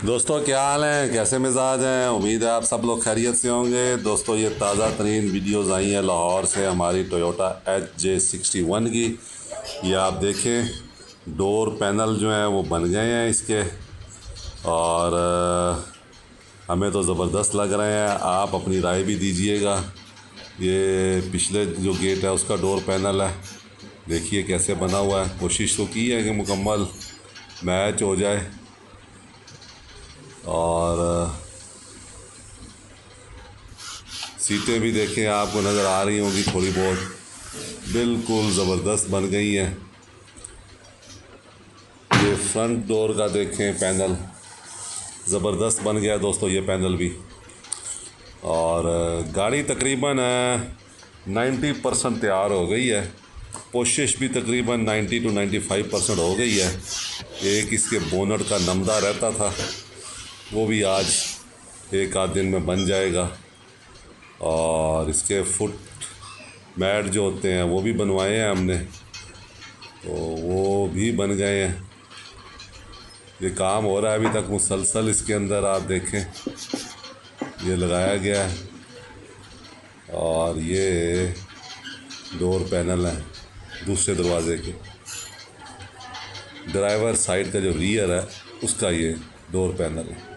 दोस्तों क्या हाल है, कैसे मिजाज हैं। उम्मीद है आप सब लोग खैरियत से होंगे। दोस्तों ये ताज़ा तरीन वीडियोज़ आई हैं लाहौर से हमारी टोयोटा HJ61 की। ये आप देखें, डोर पैनल जो हैं वो बन गए हैं इसके, और हमें तो ज़बरदस्त लग रहे हैं। आप अपनी राय भी दीजिएगा। ये पिछले जो गेट है उसका डोर पैनल है, देखिए कैसे बना हुआ है। कोशिश तो की है कि मुकम्मल मैच हो जाए, और सीटें भी देखें, आपको नज़र आ रही होंगी थोड़ी बहुत, बिल्कुल ज़बरदस्त बन गई हैं। ये फ्रंट डोर का देखें पैनल, ज़बरदस्त बन गया दोस्तों ये पैनल भी। और गाड़ी तकरीबन 90% तैयार हो गई है। कोशिश भी तकरीबन 90 to 95% हो गई है। एक इसके बोनट का नमदा रहता था, वो भी आज एक आध दिन में बन जाएगा। और इसके फुट मैट जो होते हैं वो भी बनवाए हैं हमने, तो वो भी बन गए हैं। ये काम हो रहा है अभी तक मुसलसल। इसके अंदर आप देखें ये लगाया गया है, और ये डोर पैनल है दूसरे दरवाज़े के। ड्राइवर साइड का जो रियर है उसका ये डोर पैनल है।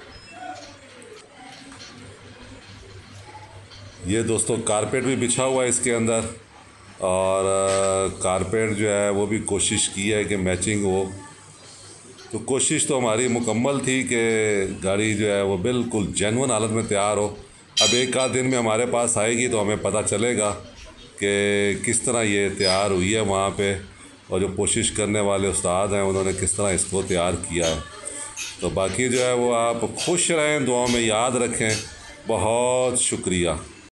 ये दोस्तों कारपेट भी बिछा हुआ है इसके अंदर, और कारपेट जो है वो भी कोशिश की है कि मैचिंग हो। तो कोशिश तो हमारी मुकम्मल थी कि गाड़ी जो है वो बिल्कुल जेन्युइन हालत में तैयार हो। अब एक आध दिन में हमारे पास आएगी तो हमें पता चलेगा कि किस तरह ये तैयार हुई है वहाँ पे, और जो कोशिश करने वाले उस्ताद हैं उन्होंने किस तरह इसको तैयार किया है। तो बाकी जो है वो आप खुश रहें, दुआओं में याद रखें। बहुत शुक्रिया।